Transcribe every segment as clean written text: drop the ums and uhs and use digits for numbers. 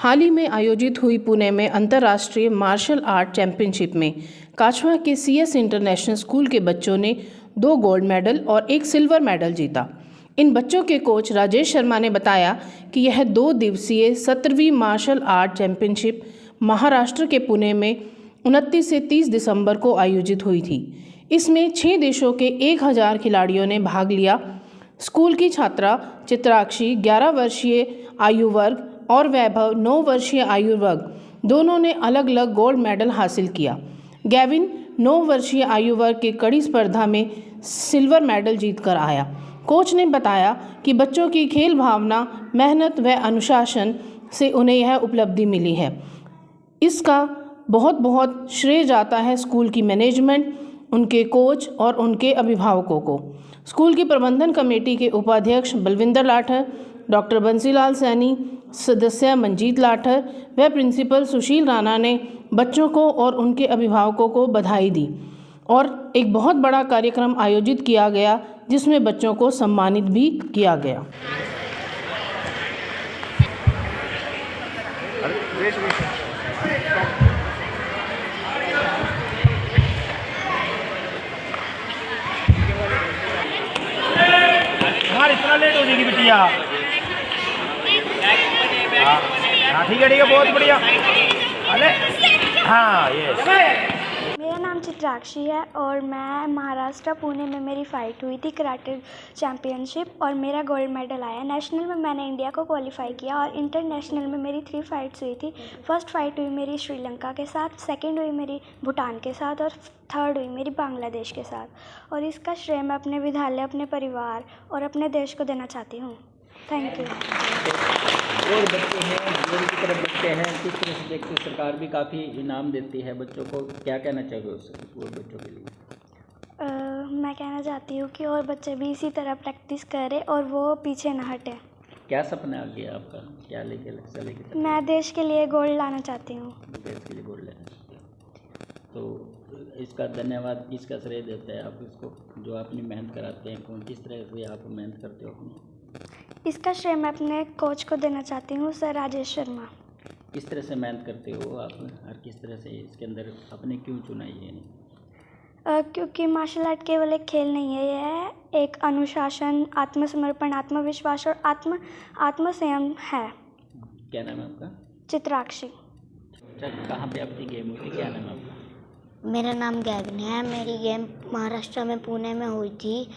हाल ही में आयोजित हुई पुणे में अंतर्राष्ट्रीय मार्शल आर्ट चैंपियनशिप में काछवा के CS इंटरनेशनल स्कूल के बच्चों ने 2 गोल्ड मेडल और 1 सिल्वर मेडल जीता। इन बच्चों के कोच राजेश शर्मा ने बताया कि यह 2 दिवसीय 17वीं मार्शल आर्ट चैंपियनशिप महाराष्ट्र के पुणे में 29 से 30 दिसंबर को आयोजित हुई थी। इसमें 6 देशों के 1000 खिलाड़ियों ने भाग लिया। स्कूल की छात्रा चित्राक्षी 11 वर्षीय आयु वर्ग और वैभव 9 वर्षीय आयु वर्ग दोनों ने अलग अलग गोल्ड मेडल हासिल किया। गैविन 9 वर्षीय आयु वर्ग की कड़ी स्पर्धा में सिल्वर मेडल जीतकर आया। कोच ने बताया कि बच्चों की खेल भावना, मेहनत व अनुशासन से उन्हें यह उपलब्धि मिली है। इसका बहुत श्रेय जाता है स्कूल की मैनेजमेंट, उनके कोच और उनके अभिभावकों को। स्कूल की प्रबंधन कमेटी के उपाध्यक्ष बलविंदर लाठर, डॉक्टर बंसीलाल सैनी, सदस्य मंजीत लाठर व प्रिंसिपल सुशील राणा ने बच्चों को और उनके अभिभावकों को बधाई दी और एक बहुत बड़ा कार्यक्रम आयोजित किया गया जिसमें बच्चों को सम्मानित भी किया गया। इतना लेट हो जाएगी बिटिया। हाँ ठीक है बहुत बढ़िया। अरे हाँ ये मेरा नाम चित्राक्षी है और मैं महाराष्ट्र पुणे में मेरी फ़ाइट हुई थी कराटे चैम्पियनशिप और मेरा गोल्ड मेडल आया। नेशनल में मैंने इंडिया को क्वालिफाई किया और इंटरनेशनल में मेरी 3 फाइट्स हुई थी। फर्स्ट फाइट हुई मेरी श्रीलंका के साथ, सेकंड हुई मेरी भूटान के साथ और थर्ड हुई मेरी बांग्लादेश के साथ। और इसका श्रेय मैं अपने विद्यालय, अपने परिवार और अपने देश को देना चाहती हूँ। Thank you. और बच्चे हैं, जेल की तरफ बच्चे हैं, किस तरह से देखते हैं? सरकार भी काफ़ी इनाम देती है बच्चों को, क्या कहना चाहिए उस बच्चों के लिए? मैं कहना चाहती हूँ कि और बच्चे भी इसी तरह प्रैक्टिस करें और वो पीछे ना हटें। क्या सपना है आगे आपका, क्या लेके चलेगी? मैं देश के लिए गोल्ड लाना चाहती हूँ। देश के लिए गोल्ड लेना चाहती हूँ। तो इसका धन्यवाद किसका श्रेय देते हैं आप इसको, जो अपनी मेहनत कराते हैं? कौन किस तरह से आप मेहनत करते हो अपनी? इसका श्रेय मैं अपने कोच को देना चाहती हूँ, सर राजेश शर्मा। किस तरह से मेहनत करते हो आप और किस तरह से इसके अंदर आपने क्यों चुना ये? क्योंकि मार्शल आर्ट केवल एक खेल नहीं है, यह है एक अनुशासन, आत्मसमर्पण, आत्मविश्वास और आत्मसंयम है। क्या नाम है आपका? चित्राक्षी। कहाँ पे आपकी गेम हुई थी, क्या नाम है आपका? मेरा नाम गैविन है। मेरी गेम महाराष्ट्र में पुणे में हुई थी।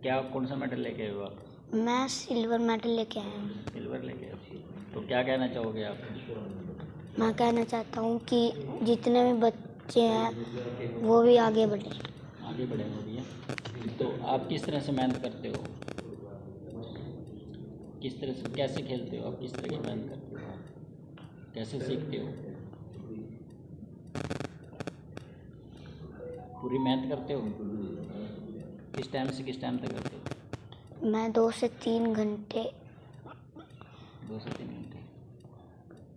क्या कौन सा मेडल लेके आए हो आप? मैं सिल्वर मेडल लेके आया हूँ। सिल्वर लेके आए हो, तो क्या कहना चाहोगे आप? मैं कहना चाहता हूँ कि जितने भी बच्चे हैं वो भी आगे बढ़े। आगे बढ़े वो भी हैं। तो आप किस तरह से मेहनत करते हो, किस तरह से कैसे खेलते हो आप, किस तरह की मेहनत करते हो, कैसे सीखते हो? पूरी मेहनत करते हो? किस टाइम से किस टाइम तक करते हो? मैं 2 से 3 घंटे। 2 से 3 घंटे।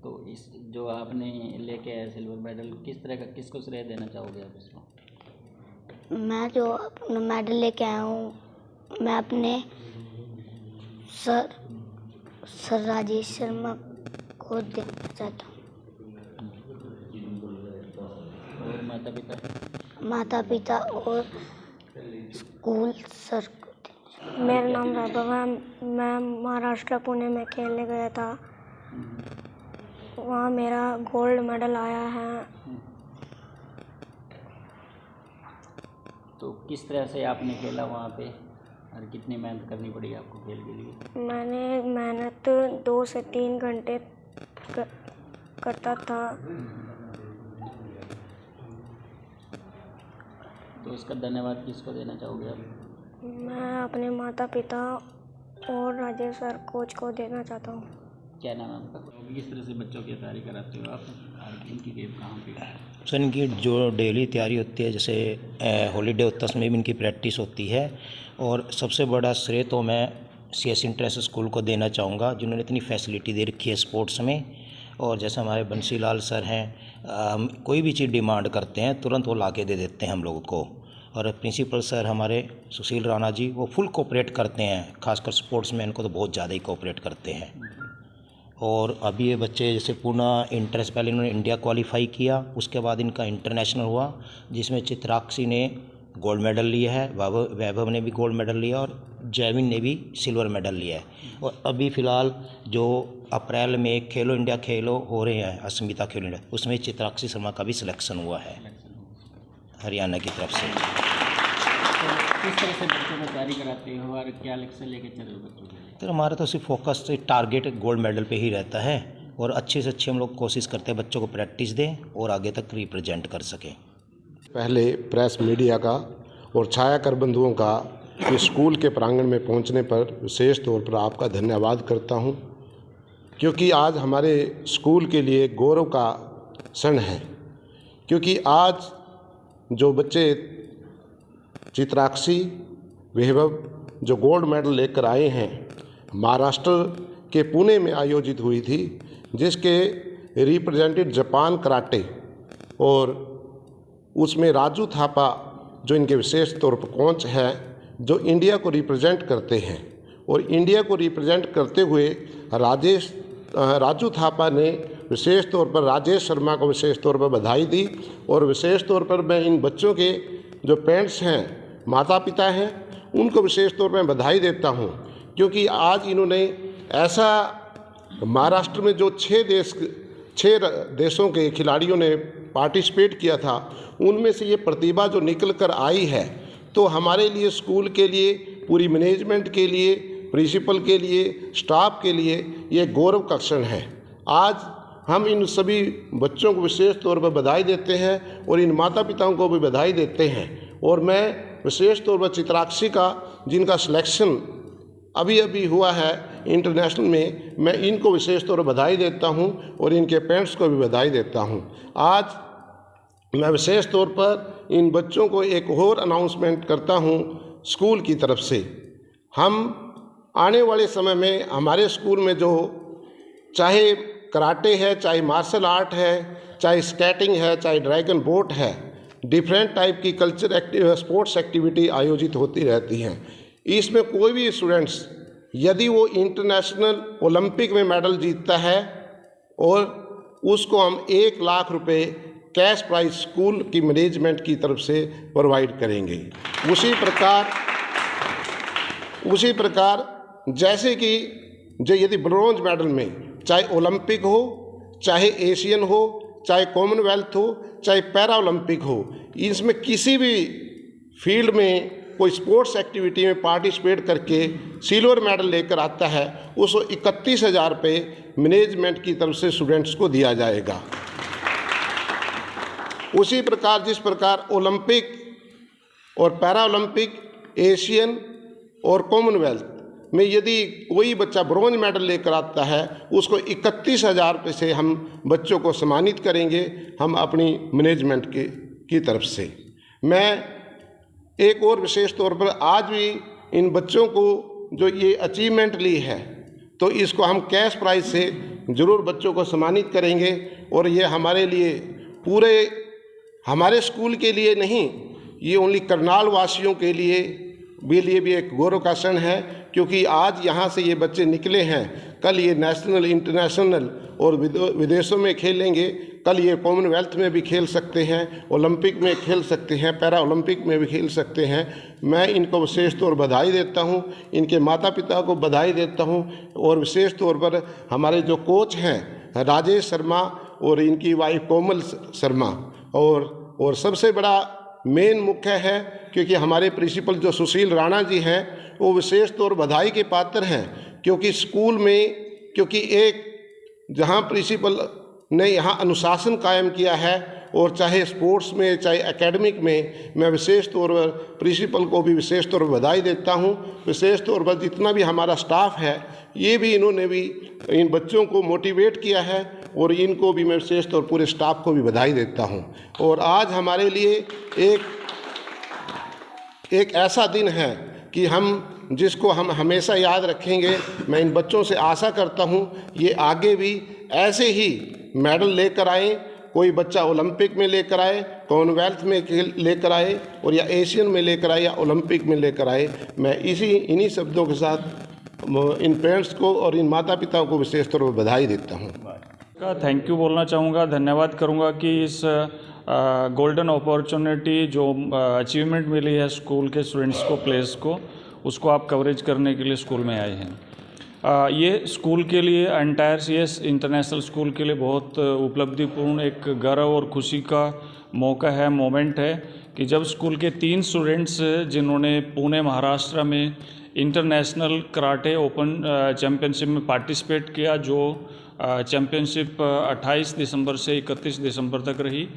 तो इस जो आपने लेके आए सिल्वर मेडल, किस तरह का, किसको श्रेय देना चाहोगे आप इसको? मैं जो अपना मेडल लेके आया हूँ मैं अपने सर राजेश शर्मा को देना चाहता हूँ। और माता पिता और स्कूल सर को। मेरा नाम वैभव है। मैं महाराष्ट्र पुणे में खेलने गया था, वहाँ मेरा गोल्ड मेडल आया है। तो किस तरह से आपने खेला वहाँ पे और कितनी मेहनत करनी पड़ी आपको खेल के लिए? मैंने मेहनत 2 से 3 घंटे करता था। तो इसका धन्यवाद किसको देना चाहोगे आप? मैं अपने माता पिता और राजेश सर कोच को देना चाहता हूँ। क्या नाम है आपका? किस तरह से बच्चों की तैयारी कराते हो आप? इनकी गेम कहाँ पे? सर इनकी जो डेली तैयारी होती है, जैसे हॉलीडे होता है उसमें भी इनकी प्रैक्टिस होती है। और सबसे बड़ा श्रेय तो मैं CS इंटरनेशनल स्कूल को देना चाहूँगा, जिन्होंने इतनी फैसिलिटी दे रखी है स्पोर्ट्स में। और जैसे हमारे बंसीलाल सर हैं, हम कोई भी चीज़ डिमांड करते हैं तुरंत वो ला के दे देते हैं हम लोगों को। और प्रिंसिपल सर हमारे सुशील राणा जी वो फुल कोऑपरेट करते हैं, खासकर स्पोर्ट्समैन को तो बहुत ज़्यादा ही कोऑपरेट करते हैं। और अभी ये बच्चे जैसे पूना इंटर से पहले इन्होंने इंडिया क्वालिफाई किया, उसके बाद इनका इंटरनेशनल हुआ जिसमें चित्राक्षी ने गोल्ड मेडल लिया है, वैभव ने भी गोल्ड मेडल लिया और जैविन ने भी सिल्वर मेडल लिया है। और अभी फ़िलहाल जो अप्रैल में खेलो इंडिया खेलो हो रहे हैं, अस्मिता खेलो इंडिया, उसमें चित्राक्षी शर्मा का भी सिलेक्शन हुआ है हरियाणा की तरफ से। तो किस तरह से बच्चों को तैयारी कराते हो और क्या लक्ष्य लेके चल रहे हो बच्चों के लिए? तो हमारा तो सिर्फ फोकस टारगेट गोल्ड मेडल पे ही रहता है और अच्छे से अच्छे हम लोग कोशिश करते हैं बच्चों को प्रैक्टिस दें और आगे तक रिप्रेजेंट कर सकें। पहले प्रेस मीडिया का और छायाकर बंधुओं का इस स्कूल के प्रांगण में पहुंचने पर विशेष तौर पर आपका धन्यवाद करता हूं, क्योंकि आज हमारे स्कूल के लिए गौरव का क्षण है। क्योंकि आज जो बच्चे चित्राक्षी, वैभव जो गोल्ड मेडल लेकर आए हैं, महाराष्ट्र के पुणे में आयोजित हुई थी, जिसके रिप्रेजेंटेड जापान कराटे, और उसमें राजू थापा जो इनके विशेष तौर पर कोच हैं, जो इंडिया को रिप्रेजेंट करते हैं। और इंडिया को रिप्रेजेंट करते हुए राजू थापा ने विशेष तौर पर राजेश शर्मा को विशेष तौर पर बधाई दी। और विशेष तौर पर मैं इन बच्चों के जो पेरेंट्स हैं, माता पिता हैं, उनको विशेष तौर पर बधाई देता हूं, क्योंकि आज इन्होंने ऐसा महाराष्ट्र में जो 6 देशों के खिलाड़ियों ने पार्टिसिपेट किया था, उनमें से ये प्रतिभा जो निकल कर आई है, तो हमारे लिए, स्कूल के लिए, पूरी मैनेजमेंट के लिए, प्रिंसिपल के लिए, स्टाफ के लिए ये गौरव का क्षण है। आज हम इन सभी बच्चों को विशेष तौर पर बधाई देते हैं और इन माता पिताओं को भी बधाई देते हैं। और मैं विशेष तौर पर चित्राक्षी का, जिनका सिलेक्शन अभी अभी हुआ है इंटरनेशनल में, मैं इनको विशेष तौर पर बधाई देता हूं और इनके पेरेंट्स को भी बधाई देता हूं। आज मैं विशेष तौर पर इन बच्चों को एक और अनाउंसमेंट करता हूं स्कूल की तरफ से। हम आने वाले समय में हमारे स्कूल में जो चाहे कराटे है, चाहे मार्शल आर्ट है, चाहे स्केटिंग है, चाहे ड्रैगन बोट है, डिफरेंट टाइप की स्पोर्ट्स एक्टिविटी आयोजित होती रहती हैं। इसमें कोई भी स्टूडेंट्स यदि वो इंटरनेशनल ओलंपिक में मेडल जीतता है और उसको हम 1 लाख रुपए कैश प्राइज स्कूल की मैनेजमेंट की तरफ से प्रोवाइड करेंगे। उसी प्रकार जैसे कि जो यदि ब्रोंज मेडल में चाहे ओलंपिक हो, चाहे एशियन हो, चाहे कॉमनवेल्थ हो, चाहे पैरा ओलंपिक हो, इसमें किसी भी फील्ड में कोई स्पोर्ट्स एक्टिविटी में पार्टिसिपेट करके सिल्वर मेडल लेकर आता है, उसको 31,000 रुपये मैनेजमेंट की तरफ से स्टूडेंट्स को दिया जाएगा। उसी प्रकार जिस प्रकार ओलंपिक और पैरा ओलंपिक, एशियन और कॉमनवेल्थ में यदि कोई बच्चा ब्रोंज मेडल लेकर आता है, उसको 31,000 रुपये से हम बच्चों को सम्मानित करेंगे, हम अपनी मैनेजमेंट की तरफ से। मैं एक और विशेष तौर पर आज भी इन बच्चों को जो ये अचीवमेंट ली है, तो इसको हम कैश प्राइज से ज़रूर बच्चों को सम्मानित करेंगे। और ये हमारे लिए, पूरे हमारे स्कूल के लिए नहीं, ये ओनली करनाल वासियों के लिए भी एक गौरव का क्षण है, क्योंकि आज यहाँ से ये बच्चे निकले हैं, कल ये नेशनल, इंटरनेशनल और विदेशों में खेलेंगे, कल ये कॉमनवेल्थ में भी खेल सकते हैं, ओलंपिक में खेल सकते हैं, पैरा ओलंपिक में भी खेल सकते हैं। मैं इनको विशेष तौर पर बधाई देता हूँ, इनके माता पिता को बधाई देता हूँ। और विशेष तौर पर हमारे जो कोच हैं राजेश शर्मा और इनकी वाइफ कोमल शर्मा, और सबसे बड़ा मेन मुख्य है क्योंकि हमारे प्रिंसिपल जो सुशील राणा जी हैं, वो विशेष तौर बधाई के पात्र हैं, क्योंकि स्कूल में, क्योंकि एक जहाँ प्रिंसिपल ने यहाँ अनुशासन कायम किया है, और चाहे स्पोर्ट्स में चाहे एकेडमिक में, मैं विशेष तौर पर प्रिंसिपल को भी विशेष तौर पर बधाई देता हूँ। विशेष तौर पर जितना भी हमारा स्टाफ है, ये भी इन्होंने भी इन बच्चों को मोटिवेट किया है, और इनको भी मैं विशेष तौर पूरे स्टाफ को भी बधाई देता हूँ। और आज हमारे लिए एक ऐसा दिन है कि जिसको हम हमेशा याद रखेंगे। मैं इन बच्चों से आशा करता हूँ ये आगे भी ऐसे ही मेडल लेकर आएँ कोई बच्चा ओलंपिक में लेकर आए, कॉमनवेल्थ में लेकर आए और या एशियन में लेकर आए या ओलंपिक में लेकर आए। मैं इन्हीं शब्दों के साथ इन पेरेंट्स को और इन माता पिताओं को विशेष तौर पर बधाई देता हूँ। का थैंक यू बोलना चाहूँगा, धन्यवाद करूँगा कि इस गोल्डन अपॉर्चुनिटी जो अचीवमेंट मिली है स्कूल के स्टूडेंट्स को, प्लेयर्स को, उसको आप कवरेज करने के लिए स्कूल में आए हैं। ये स्कूल के लिए, एंटायर सीएस इंटरनेशनल स्कूल के लिए बहुत उपलब्धिपूर्ण एक गर्व और खुशी का मौका है, मोमेंट है कि जब स्कूल के 3 स्टूडेंट्स जिन्होंने पुणे महाराष्ट्र में इंटरनेशनल कराटे ओपन चैम्पियनशिप में पार्टिसिपेट किया, जो चैम्पियनशिप 28 दिसंबर से 31 दिसंबर तक रही,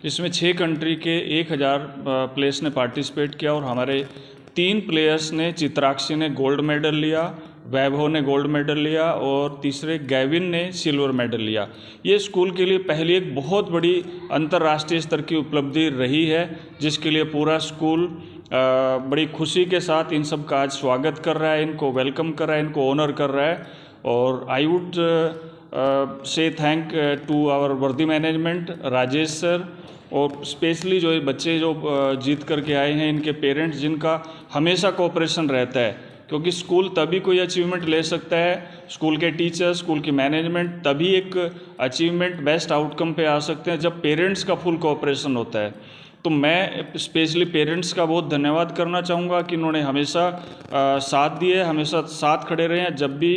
इसमें 6 कंट्री के 1000 प्लेयर्स ने पार्टिसिपेट किया और हमारे 3 प्लेयर्स ने, चित्राक्षी ने गोल्ड मेडल लिया, वैभव ने गोल्ड मेडल लिया और तीसरे गैविन ने सिल्वर मेडल लिया। ये स्कूल के लिए पहली एक बहुत बड़ी अंतर्राष्ट्रीय स्तर की उपलब्धि रही है, जिसके लिए पूरा स्कूल बड़ी खुशी के साथ इन सब का आज स्वागत कर रहा है, इनको वेलकम कर रहा है, इनको ऑनर कर रहा है। और I would say thank to our worthy management, Rajesh sir, और स्पेशली जो ये बच्चे जो जीत करके आए हैं, इनके पेरेंट्स, जिनका हमेशा कोऑपरेशन रहता है, क्योंकि स्कूल तभी कोई अचीवमेंट ले सकता है, स्कूल के टीचर्स, स्कूल की मैनेजमेंट तभी एक अचीवमेंट, बेस्ट आउटकम पे आ सकते हैं जब पेरेंट्स का फुल कोऑपरेशन होता है। तो मैं स्पेशली पेरेंट्स का बहुत धन्यवाद करना चाहूँगा कि इन्होंने हमेशा साथ दिए, हमेशा साथ खड़े रहे हैं। जब भी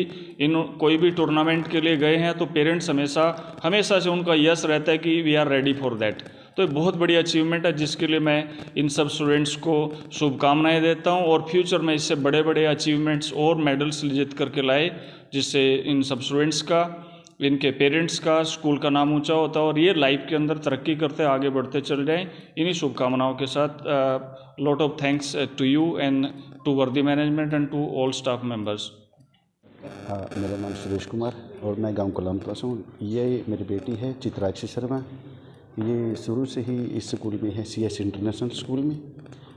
कोई भी टूर्नामेंट के लिए गए हैं तो पेरेंट्स हमेशा से उनका यस रहता है कि we are ready for that. तो ये बहुत बड़ी अचीवमेंट है, जिसके लिए मैं इन सब स्टूडेंट्स को शुभकामनाएं देता हूं और फ्यूचर में इससे बड़े बड़े अचीवमेंट्स और मेडल्स जीत करके लाए, जिससे इन सब स्टूडेंट्स का, इनके पेरेंट्स का, स्कूल का नाम ऊंचा होता है और ये लाइफ के अंदर तरक्की करते आगे बढ़ते चल जाएं। इन्हीं शुभकामनाओं के साथ lot of thanks to you and to worthy management and to all staff members. मेरा नाम सुरेश कुमार और मैं गांव कोलमपुर से हूँ। ये मेरी बेटी है चित्राक्षी शर्मा। ये शुरू से ही इस स्कूल में है, सीएस इंटरनेशनल स्कूल में,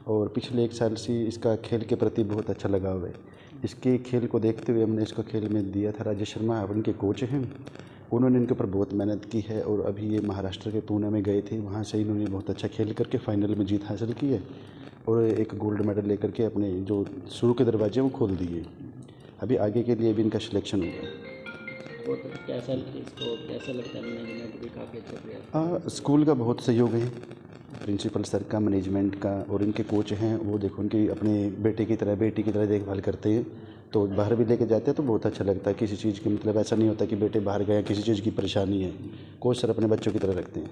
और पिछले 1 साल से इसका खेल के प्रति बहुत अच्छा लगाव है। इसके खेल को देखते हुए हमने इसको खेल में दिया था। राजेश शर्मा अब इनके कोच हैं, उन्होंने इनके ऊपर बहुत मेहनत की है और अभी ये महाराष्ट्र के पुणे में गए थे, वहाँ से इन्होंने बहुत अच्छा खेल करके फाइनल में जीत हासिल की है और एक गोल्ड मेडल लेकर के अपने जो शुरू के दरवाजे वो खोल दिए। अभी आगे के लिए भी इनका सिलेक्शन होगा। कैसा लगता है मैनेजमेंट भी काफ़ी अच्छा प्रयास? स्कूल का बहुत सहयोग है, प्रिंसिपल सर का, मैनेजमेंट का, और इनके कोच हैं वो देखो उनकी अपने बेटी की तरह देखभाल करते हैं। तो बाहर भी लेके जाते हैं तो बहुत अच्छा लगता है। किसी चीज़ की मतलब ऐसा नहीं होता कि बेटे बाहर गए, किसी चीज़ की परेशानी है, कोच सर अपने बच्चों की तरह रखते हैं।